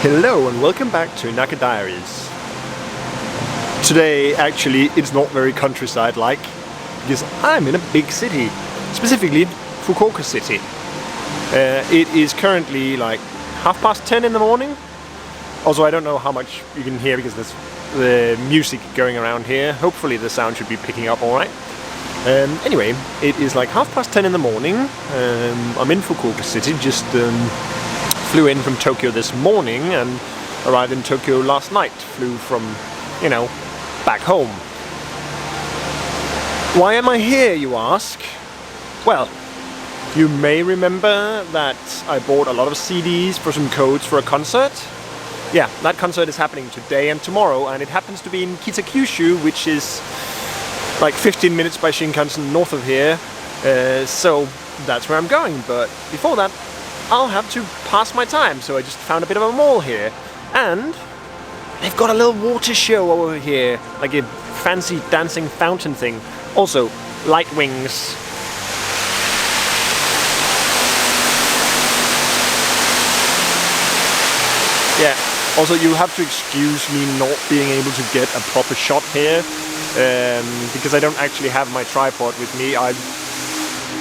Hello and welcome back to Naka Diaries. Today actually it's not very countryside-like because I'm in a big city, specifically Fukuoka city. It is currently like 10:30 in the morning. Also, I don't know how much you can hear because there's the music going around here. Hopefully the sound should be picking up alright. Anyway, it is like 10:30 in the morning. I'm in Fukuoka city, just flew in from Tokyo this morning and arrived in Tokyo last night. Flew from, back home. Why am I here, you ask? Well, you may remember that I bought a lot of CDs for some codes for a concert. Yeah, that concert is happening today and tomorrow, and it happens to be in Kitakyushu, which is like 15 minutes by Shinkansen north of here. So that's where I'm going, but before that I'll have to pass my time, so I just found a bit of a mall here. And they've got a little water show over here, like a fancy dancing fountain thing. Also, light wings. Yeah, also you have to excuse me not being able to get a proper shot here, because I don't actually have my tripod with me. I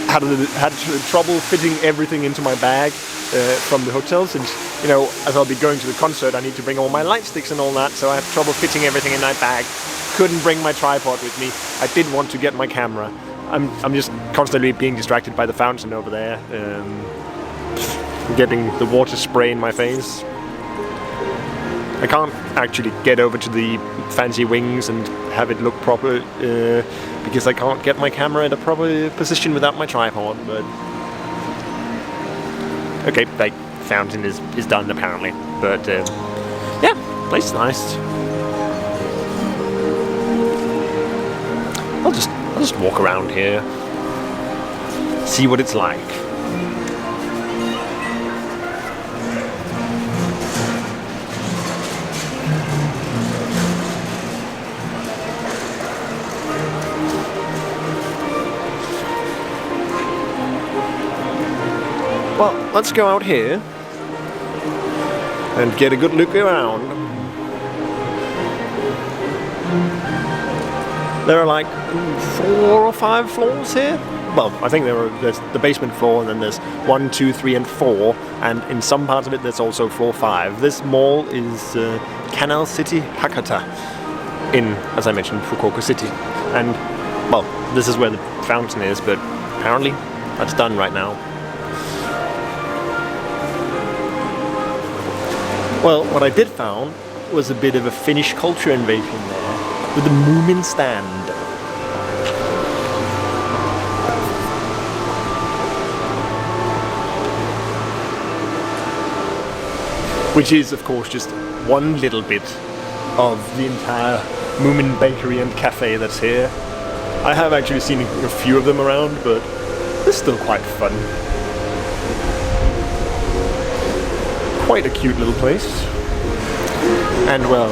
had trouble fitting everything into my bag from the hotel, since, as I'll be going to the concert, I need to bring all my light sticks and all that, so I have trouble fitting everything in my bag. Couldn't bring my tripod with me. I did want to get my camera. I'm just constantly being distracted by the fountain over there, getting the water spray in my face. I can't actually get over to the fancy wings and have it look proper, because I can't get my camera in a proper position without my tripod, but... Okay, the fountain is done apparently, but yeah, place is nice. I'll just walk around here, see what it's like. Well, let's go out here and get a good look around. There are like 4 or 5 floors here. Well, I think there's the basement floor, and then there's 1, 2, 3, and 4, and in some parts of it there's also floor 5. This mall is Canal City Hakata in, as I mentioned, Fukuoka City. And, well, this is where the fountain is, but apparently that's done right now. Well, what I did found was a bit of a Finnish culture invasion there, with the Moomin stand. Which is, of course, just one little bit of the entire Moomin bakery and cafe that's here. I have actually seen a few of them around, but they're still quite fun. Quite a cute little place. And well,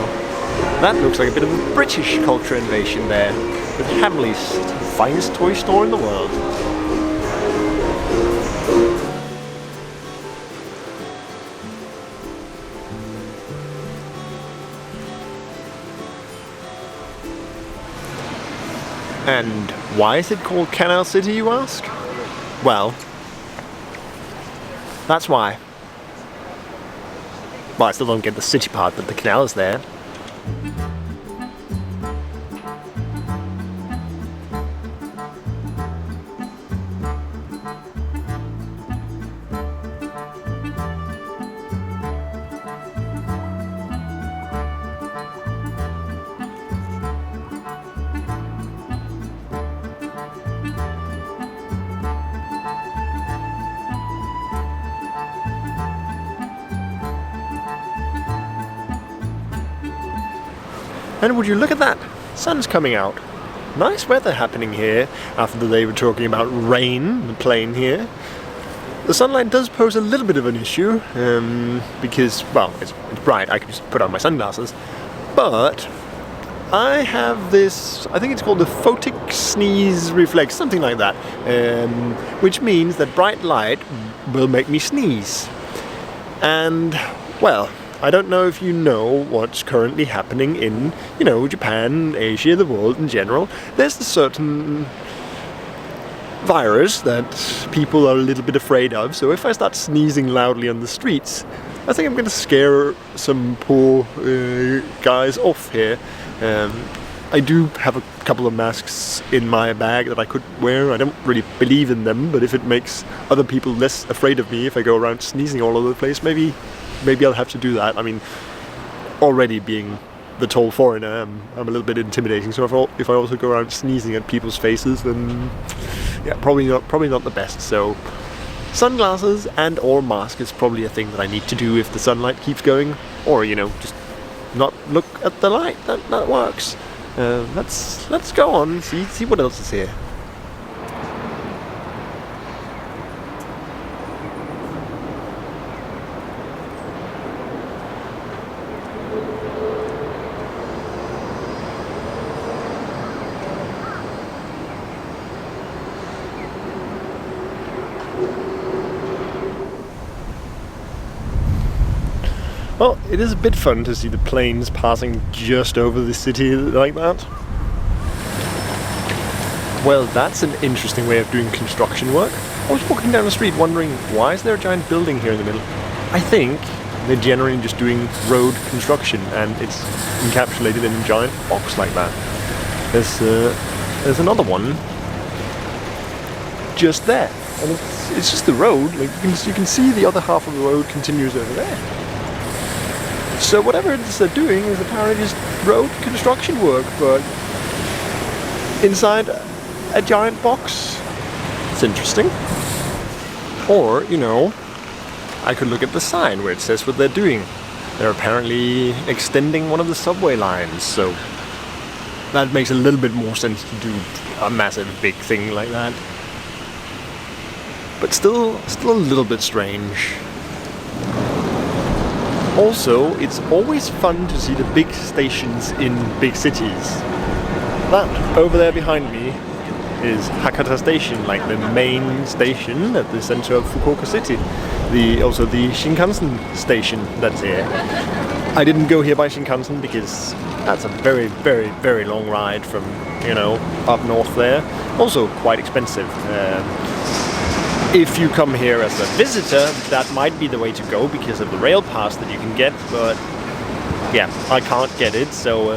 that looks like a bit of a British culture invasion there, with Hamley's, the finest toy store in the world. And why is it called Canal City, you ask? Well, that's why. Well, I still don't get the city part, but the canal is there. And would you look at that? Sun's coming out. Nice weather happening here after they were talking about rain, the plane here. The sunlight does pose a little bit of an issue, because, well, it's bright. I can just put on my sunglasses. But I have this, I think it's called the photic sneeze reflex, something like that, which means that bright light will make me sneeze. And, well, I don't know if you know what's currently happening in, you know, Japan, Asia, the world in general. There's a certain virus that people are a little bit afraid of, so if I start sneezing loudly on the streets, I think I'm going to scare some poor guys off here. I do have a couple of masks in my bag that I could wear. I don't really believe in them, but if it makes other people less afraid of me if I go around sneezing all over the place, maybe I'll have to do that. I mean, already being the tall foreigner, I'm a little bit intimidating, so if I also go around sneezing at people's faces, then yeah, probably not the best. So sunglasses and or mask is probably a thing that I need to do if the sunlight keeps going, or, you know, just not look at the light. That works. Let's go on and see what else is here. Well, it is a bit fun to see the planes passing just over the city like that. Well, that's an interesting way of doing construction work. I was walking down the street wondering, why is there a giant building here in the middle? I think they're generally just doing road construction, and it's encapsulated in a giant box like that. There's another one just there, and it's just the road. Like you can see the other half of the road continues over there. So whatever it is they're doing is apparently just road construction work, but inside a giant box. It's interesting. Or, you know, I could look at the sign where it says what they're doing. They're apparently extending one of the subway lines, so that makes a little bit more sense to do a massive big thing like that. But still a little bit strange. Also, it's always fun to see the big stations in big cities. That over there behind me is Hakata Station, like the main station at the center of Fukuoka City. Also the Shinkansen station that's here. I didn't go here by Shinkansen because that's a very, very, very long ride from, you know, up north there. Also quite expensive. If you come here as a visitor, that might be the way to go because of the rail pass that you can get, but yeah, I can't get it, so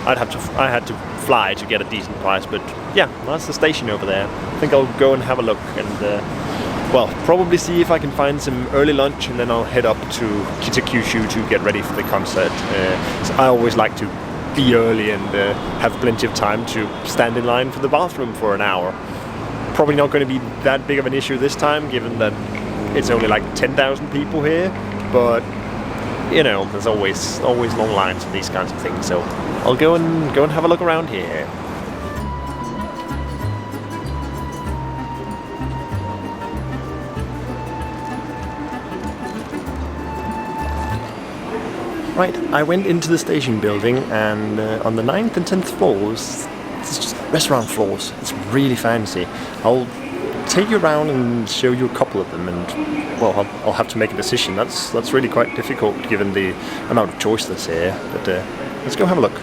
I had to fly to get a decent price. But yeah, that's the station over there. I think I'll go and have a look and well, probably see if I can find some early lunch, and then I'll head up to Kitakyushu to get ready for the concert. So I always like to be early and have plenty of time to stand in line for the bathroom for an hour. Probably not going to be that big of an issue this time, given that it's only like 10,000 people here, but you know, there's always long lines for these kinds of things, so I'll go and have a look around here. Right, I went into the station building, and on the 9th and 10th floors, it's just restaurant floors. It's really fancy. I'll take you around and show you a couple of them, and well, I'll have to make a decision. That's really quite difficult given the amount of choice that's here. But let's go have a look.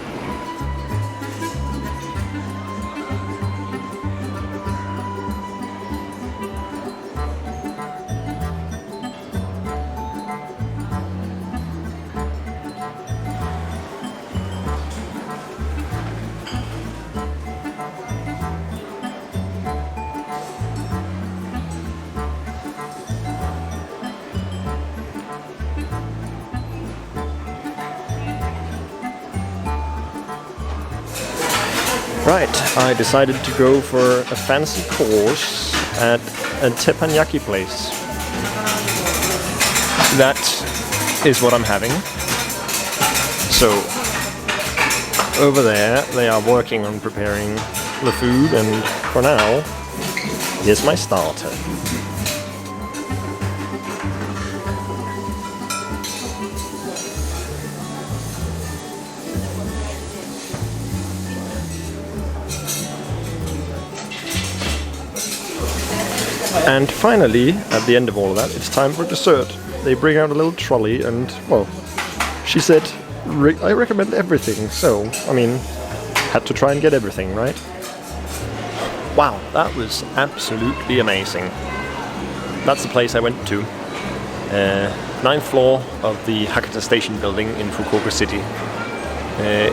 Right, I decided to go for a fancy course at a teppanyaki place. That is what I'm having. So, over there they are working on preparing the food, and for now, here's my starter. And finally, at the end of all of that, it's time for dessert. They bring out a little trolley, and, well, She said, I recommend everything, so, I mean, had to try and get everything, right? Wow, that was absolutely amazing. That's the place I went to. 9th floor of the Hakata Station building in Fukuoka City.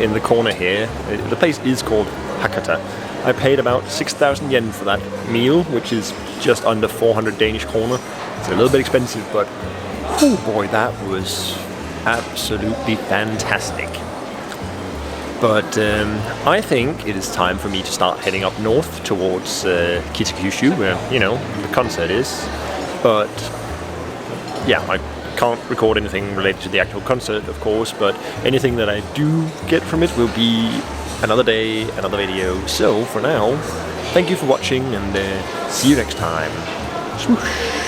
In the corner here. The place is called Hakata. I paid about 6,000 yen for that meal, which is just under 400 Danish kroner. It's a little bit expensive, but oh boy, that was absolutely fantastic. But I think it is time for me to start heading up north towards Kitakyushu, where, you know, the concert is. But yeah, I can't record anything related to the actual concert, of course, but anything that I do get from it will be another day, another video. So for now, thank you for watching, and see you next time. Swoosh!